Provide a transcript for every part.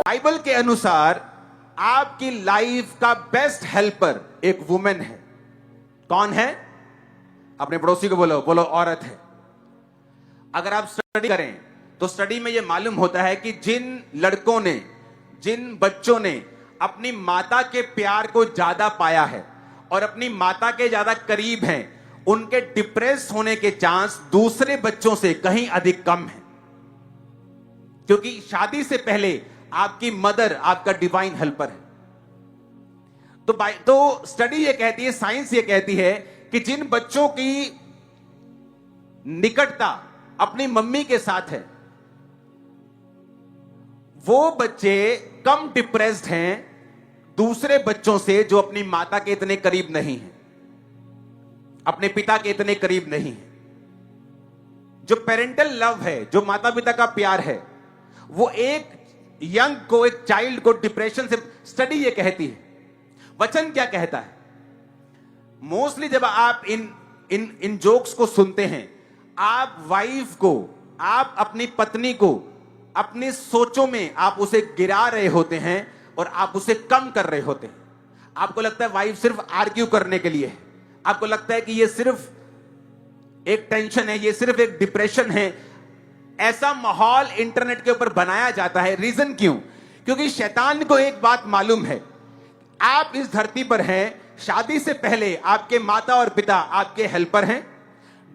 Bible के अनुसार आपकी लाइफ का बेस्ट हेल्पर एक वुमेन है। कौन है? अपने पड़ोसी को बोलो, बोलो औरत है। अगर आप स्टडी करें तो स्टडी में यह मालूम होता है कि जिन लड़कों ने, जिन बच्चों ने अपनी माता के प्यार को ज्यादा पाया है और अपनी माता के ज्यादा करीब हैं, उनके डिप्रेस होने के चांस दूसरे बच्चों से कहीं अधिक कम है, क्योंकि शादी से पहले आपकी मदर आपका डिवाइन हेल्पर है। तो स्टडी ये कहती है, साइंस ये कहती है कि जिन बच्चों की निकटता अपनी मम्मी के साथ है, वो बच्चे कम डिप्रेस्ड हैं दूसरे बच्चों से जो अपनी माता के इतने करीब नहीं हैं, अपने पिता के इतने करीब नहीं हैं। जो पेरेंटल लव है, जो माता पिता का प्यार है, वो एक यंग को, एक चाइल्ड को डिप्रेशन से, स्टडी ये कहती है। वचन क्या कहता है? मोस्टली जब आप इन जोक्स को सुनते हैं, आप वाइफ को, आप अपनी पत्नी को अपनी सोचों में आप उसे गिरा रहे होते हैं और आप उसे कम कर रहे होते हैं। आपको लगता है वाइफ सिर्फ आर्ग्यू करने के लिए है, आपको लगता है कि ये सिर्फ एक टेंशन है, ये सिर्फ एक डिप्रेशन है। ऐसा माहौल इंटरनेट के ऊपर बनाया जाता है। रीजन क्यों? क्योंकि शैतान को एक बात मालूम है, आप इस धरती पर हैं, शादी से पहले आपके माता और पिता आपके हेल्पर हैं,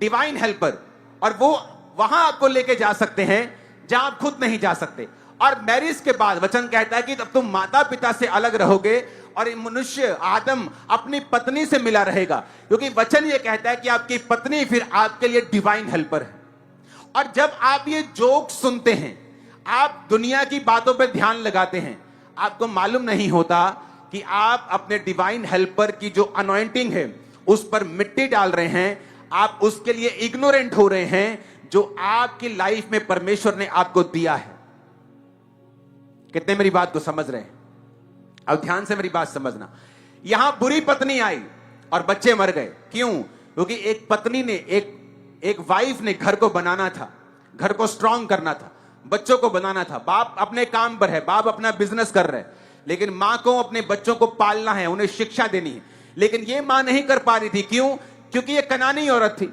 डिवाइन हेल्पर, और वो वहां आपको लेके जा सकते हैं जहां आप खुद नहीं जा सकते। और मैरिज के बाद वचन कहता है कि तब तुम माता पिता से अलग रहोगे और मनुष्य आदम अपनी पत्नी से मिला रहेगा, क्योंकि वचन ये कहता है कि आपकी पत्नी फिर आपके लिए डिवाइन हेल्पर है। और जब आप ये जोक सुनते हैं, आप दुनिया की बातों पर ध्यान लगाते हैं, आपको मालूम नहीं होता कि आप अपने डिवाइन हेल्पर की जो अनॉइंटिंग है उस पर मिट्टी डाल रहे हैं। आप उसके लिए इग्नोरेंट हो रहे हैं जो आपकी लाइफ में परमेश्वर ने आपको दिया है। कितने मेरी बात को समझ रहे हैं? अब ध्यान से मेरी बात समझना। यहां बुरी पत्नी आई और बच्चे मर गए। क्यों? क्योंकि एक पत्नी ने, एक वाइफ ने घर को बनाना था, घर को स्ट्रांग करना था, बच्चों को बनाना था। बाप अपने काम पर है, बाप अपना बिजनेस कर रहे हैं, लेकिन मां को अपने बच्चों को पालना है, उन्हें शिक्षा देनी है। लेकिन ये मां नहीं कर पा रही थी। क्यों? क्योंकि ये कनानी औरत थी।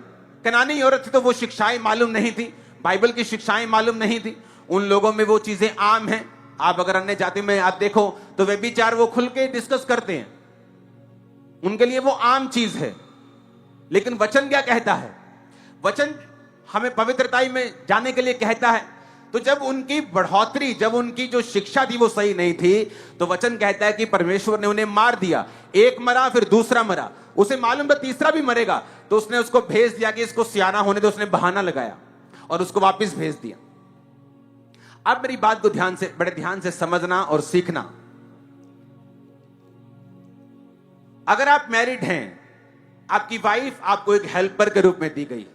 कनानी औरत थी तो वो शिक्षाएं मालूम नहीं थी, बाइबल की शिक्षाएं मालूम नहीं थी। उन लोगों में वो चीजें आम हैं। आप अगर अन्य जाति में आप देखो तो व्यभिचार वो खुल के डिस्कस करते हैं, उनके लिए वो आम चीज है। लेकिन वचन क्या कहता है? वचन हमें पवित्रताई में जाने के लिए कहता है। तो जब उनकी बढ़ोतरी, जब उनकी जो शिक्षा थी वो सही नहीं थी, तो वचन कहता है कि परमेश्वर ने उन्हें मार दिया। एक मरा, फिर दूसरा मरा, उसे मालूम था तीसरा भी मरेगा, तो उसने उसको भेज दिया कि इसको सियाना होने दो। उसने बहाना लगाया और उसको वापस भेज दिया। अब मेरी बात को ध्यान से, बड़े ध्यान से समझना और सीखना। अगर आप मैरिड हैं, आपकी वाइफ आपको एक हेल्पर के रूप में दी गई।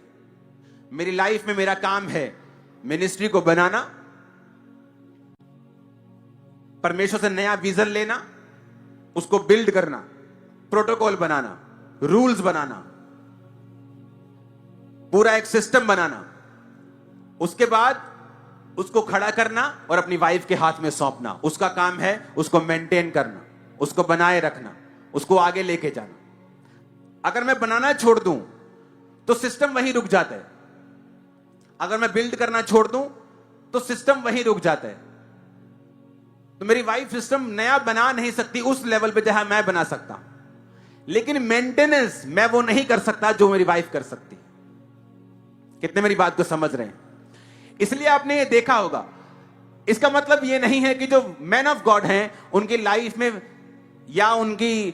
मेरी लाइफ में मेरा काम है मिनिस्ट्री को बनाना, परमेश्वर से नया विजन लेना, उसको बिल्ड करना, प्रोटोकॉल बनाना, रूल्स बनाना, पूरा एक सिस्टम बनाना, उसके बाद उसको खड़ा करना और अपनी वाइफ के हाथ में सौंपना। उसका काम है उसको मेंटेन करना, उसको बनाए रखना, उसको आगे लेके जाना। अगर मैं बनाना छोड़ दूं तो सिस्टम वहीं रुक जाता है। अगर मैं बिल्ड करना छोड़ दूं तो सिस्टम वहीं रुक जाता है। तो मेरी वाइफ सिस्टम नया बना नहीं सकती उस लेवल पे जहां मैं बना सकता हूं, लेकिन मेंटेनेंस मैं वो नहीं कर सकता जो मेरी वाइफ कर सकती। कितने मेरी बात को समझ रहे हैं? इसलिए आपने ये देखा होगा, इसका मतलब ये नहीं है कि जो मैन ऑफ गॉड हैं उनकी लाइफ में या उनकी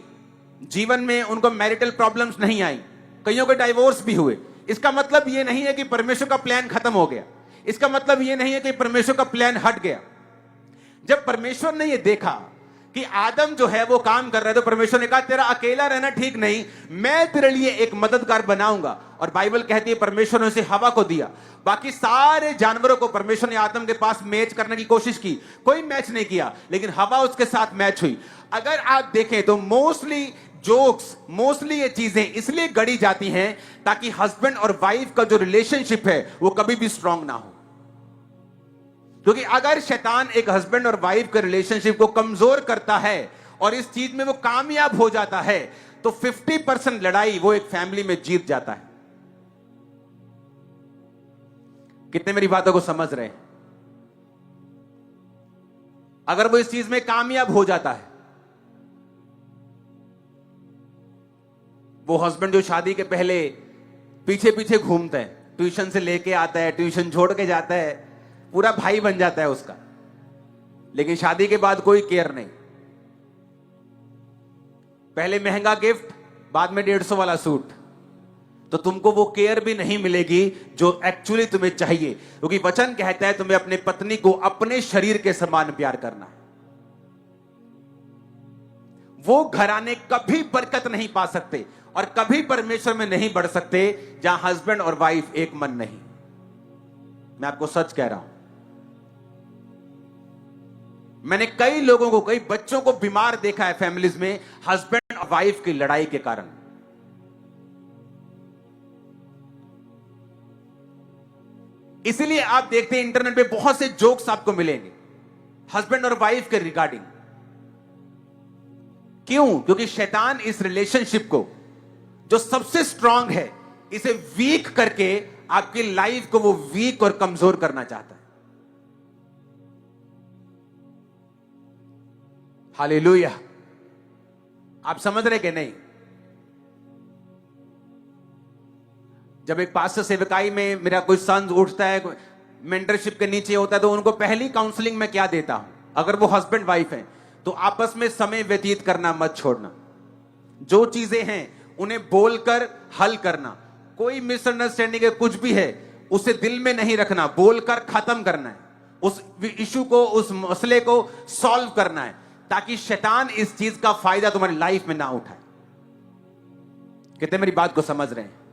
जीवन में उनको मैरिटल प्रॉब्लम्स नहीं आई, कईयों के डाइवोर्स भी हुए। इसका मतलब ये नहीं है कि परमेश्वर का प्लान खत्म हो गया। इसका मतलब ये नहीं है कि परमेश्वर का प्लान हट गया। जब परमेश्वर ने ये देखा कि आदम जो है वो काम कर रहा है, तो परमेश्वर ने कहा तेरा अकेला रहना ठीक नहीं, मैं तेरे लिए एक मददगार बनाऊंगा। और बाइबल कहती है परमेश्वर ने उसे हवा को दिया। बाकी सारे जानवरों को परमेश्वर ने आदम के पास मैच करने की कोशिश की, कोई मैच नहीं किया, लेकिन हवा उसके साथ मैच हुई। अगर आप देखें तो मोस्टली जोक्स, मोस्टली ये चीजें इसलिए गढ़ी जाती हैं ताकि हस्बैंड और वाइफ का जो रिलेशनशिप है वो कभी भी स्ट्रांग ना हो। क्योंकि अगर शैतान एक हस्बैंड और वाइफ के रिलेशनशिप को कमजोर करता है और इस चीज में वो कामयाब हो जाता है, तो 50% लड़ाई वो एक फैमिली में जीत जाता है। कितने मेरी बातों को समझ रहे हैं? अगर वो इस चीज में कामयाब हो जाता है, वो हस्बैंड जो शादी के पहले पीछे पीछे घूमता है, ट्यूशन से लेके आता है, ट्यूशन छोड़ के जाता है, पूरा भाई बन जाता है उसका, लेकिन शादी के बाद कोई केयर नहीं। पहले महंगा गिफ्ट, बाद में 150 वाला सूट, तो तुमको वो केयर भी नहीं मिलेगी जो एक्चुअली तुम्हें चाहिए, क्योंकि वचन कहता है तुम्हें अपनी पत्नी को अपने शरीर के समान प्यार करना है। वो घराने कभी बरकत नहीं पा सकते और कभी परमेश्वर में नहीं बढ़ सकते जहां हस्बैंड और वाइफ एक मन नहीं। मैं आपको सच कह रहा हूं, मैंने कई लोगों को, कई बच्चों को बीमार देखा है फैमिलीज में, हस्बैंड और वाइफ की लड़ाई के कारण। इसीलिए आप देखते हैं इंटरनेट पे बहुत से जोक्स आपको मिलेंगे हस्बैंड और वाइफ के रिगार्डिंग। क्यों? क्योंकि शैतान इस रिलेशनशिप को, जो सबसे स्ट्रांग है, इसे वीक करके आपकी लाइफ को वो वीक और कमजोर करना चाहता है। हालेलुया। आप समझ रहे कि नहीं? जब एक पास्टर सेवकाई में मेरा कोई सन उठता है, मेंटरशिप के नीचे होता है, तो उनको पहली काउंसलिंग में क्या देता हूं, अगर वो हस्बैंड वाइफ है तो आपस में समय व्यतीत करना मत छोड़ना। जो चीजें हैं उन्हें बोलकर हल करना। कोई मिसअंडरस्टैंडिंग है, कुछ भी है, उसे दिल में नहीं रखना, बोलकर खत्म करना है। उस इशू को, उस मसले को सॉल्व करना है, ताकि शैतान इस चीज का फायदा तुम्हारी लाइफ में ना उठाए। कितने मेरी बात को समझ रहे हैं?